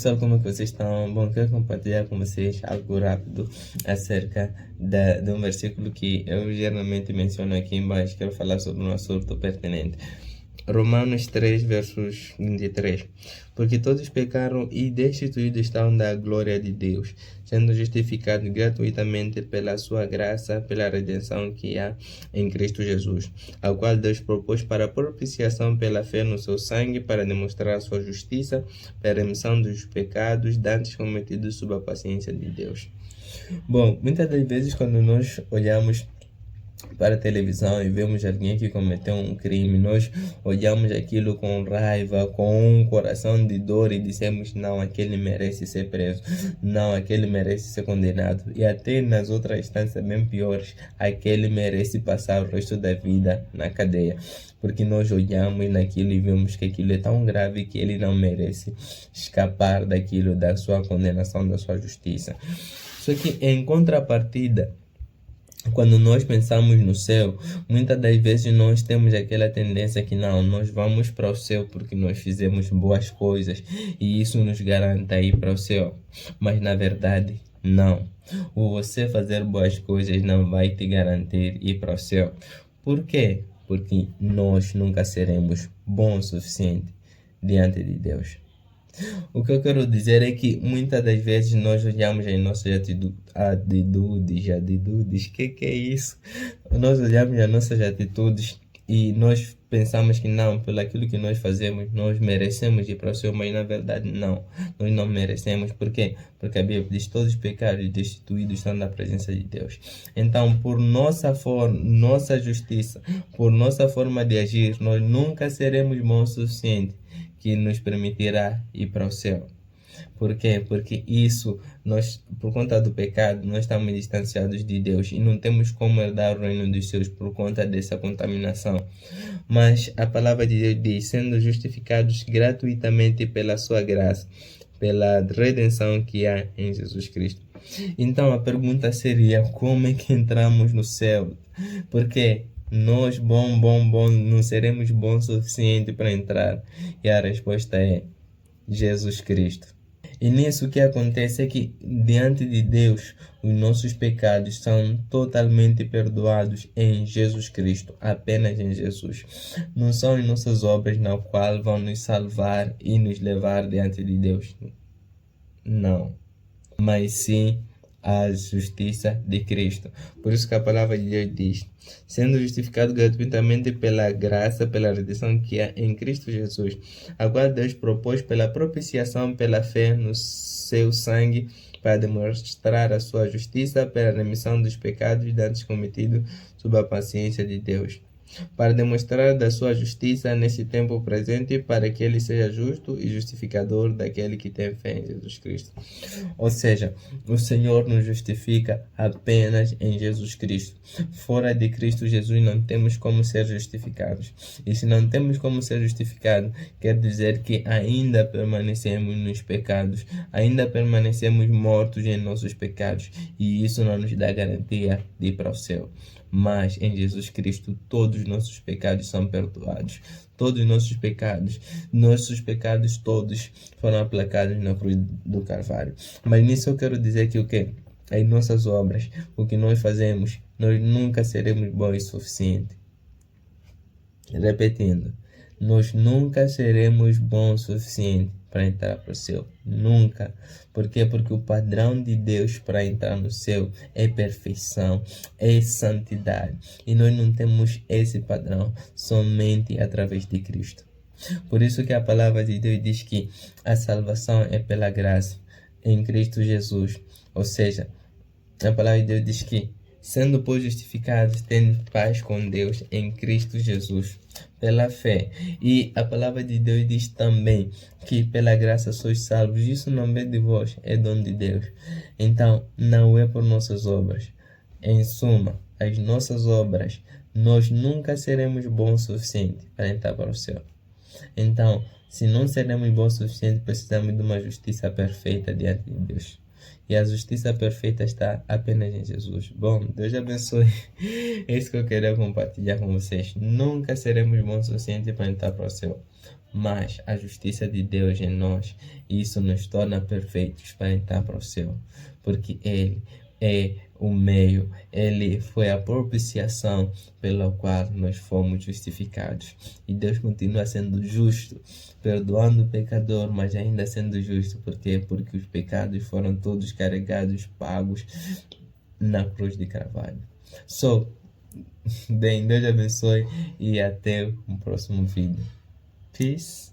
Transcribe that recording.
pessoal, como é que vocês estão? Bom, quero compartilhar com vocês algo rápido acerca de um versículo que eu geralmente menciono aqui embaixo. Quero falar sobre um assunto pertinente. Romanos 3, versos 23. Porque todos pecaram e destituídos estão da glória de Deus, sendo justificados gratuitamente pela sua graça, pela redenção que há em Cristo Jesus, ao qual Deus propôs para propiciação pela fé no seu sangue, para demonstrar a sua justiça, para a remissão dos pecados dantes cometidos sob a paciência de Deus. Bom, muitas das vezes quando nós olhamos para a televisão e vemos alguém que cometeu um crime, nós olhamos aquilo com raiva, com um coração de dor e dizemos: não, aquele merece ser preso, não, aquele merece ser condenado. E até nas outras instâncias bem piores, aquele merece passar o resto da vida na cadeia. Porque nós olhamos naquilo e vemos que aquilo é tão grave que ele não merece escapar daquilo, da sua condenação, da sua justiça. Só que em contrapartida, quando nós pensamos no céu, muitas das vezes nós temos aquela tendência que não, nós vamos para o céu porque nós fizemos boas coisas e isso nos garante ir para o céu. Mas na verdade, não. O você fazer boas coisas não vai te garantir ir para o céu. Por quê? Porque nós nunca seremos bons o suficiente diante de Deus. O que eu quero dizer é que muitas das vezes nós olhamos as nossas atitudes, que é isso? Nós olhamos as nossas atitudes e nós pensamos que não, pelo aquilo que nós fazemos, nós merecemos ir para o céu, mas na verdade não, nós não merecemos. Por quê? Porque a Bíblia diz: todos os pecados destituídos estão na presença de Deus. Então, por nossa forma, nossa justiça, por nossa forma de agir, nós nunca seremos bons o suficiente que nos permitirá ir para o céu. Por quê? Porque isso, nós, por conta do pecado, nós estamos distanciados de Deus e não temos como herdar o reino dos céus por conta dessa contaminação. Mas a palavra de Deus diz: sendo justificados gratuitamente pela sua graça, pela redenção que há em Jesus Cristo. Então a pergunta seria: como é que entramos no céu? Porque nós, não seremos bons o suficiente para entrar. E a resposta é Jesus Cristo. E nisso o que acontece é que diante de Deus os nossos pecados são totalmente perdoados em Jesus Cristo, apenas em Jesus. Não são em nossas obras na qual vão nos salvar e nos levar diante de Deus. Não. Mas sim a justiça de Cristo. Por isso que a palavra de Deus diz: sendo justificado gratuitamente pela graça, pela redenção que há em Cristo Jesus, a qual Deus propôs pela propiciação pela fé no seu sangue, para demonstrar a sua justiça, pela remissão dos pecados dantes cometidos sob a paciência de Deus, para demonstrar da sua justiça nesse tempo presente, para que ele seja justo e justificador daquele que tem fé em Jesus Cristo. Ou seja, o Senhor nos justifica apenas em Jesus Cristo. Fora de Cristo Jesus não temos como ser justificados. E se não temos como ser justificados, quer dizer que ainda permanecemos nos pecados, ainda permanecemos mortos em nossos pecados, e isso não nos dá garantia de ir para o céu. Mas em Jesus Cristo todos os nossos pecados são perdoados. Todos os nossos pecados todos foram aplacados na cruz do Calvário. Mas nisso eu quero dizer que o quê? As nossas obras, o que nós fazemos, nós nunca seremos bons o suficiente. Repetindo, nós nunca seremos bons o suficiente para entrar para o céu. Nunca. Por quê? Porque o padrão de Deus para entrar no céu é perfeição, é santidade. E nós não temos esse padrão somente através de Cristo. Por isso que a palavra de Deus diz que a salvação é pela graça em Cristo Jesus. Ou seja, a palavra de Deus diz que, sendo pois justificados, tendo paz com Deus em Cristo Jesus, pela fé. E a palavra de Deus diz também que pela graça sois salvos. Isso não vem de vós, é dom de Deus. Então, não é por nossas obras. Em suma, as nossas obras, nós nunca seremos bons o suficiente para entrar para o céu. Então, se não seremos bons o suficiente, precisamos de uma justiça perfeita diante de Deus. E a justiça perfeita está apenas em Jesus. Bom, Deus abençoe. É isso que eu queria compartilhar com vocês. Nunca seremos bons o suficiente para entrar para o céu. mas a justiça de Deus em nós, e isso nos torna perfeitos para entrar para o céu, porque Ele é o meio, Ele foi a propiciação pela qual nós fomos justificados. E Deus continua sendo justo, perdoando o pecador, mas ainda sendo justo. Por quê? Porque os pecados foram todos carregados, pagos na cruz de Carvalho. Bem, Deus abençoe e até o próximo vídeo. Peace.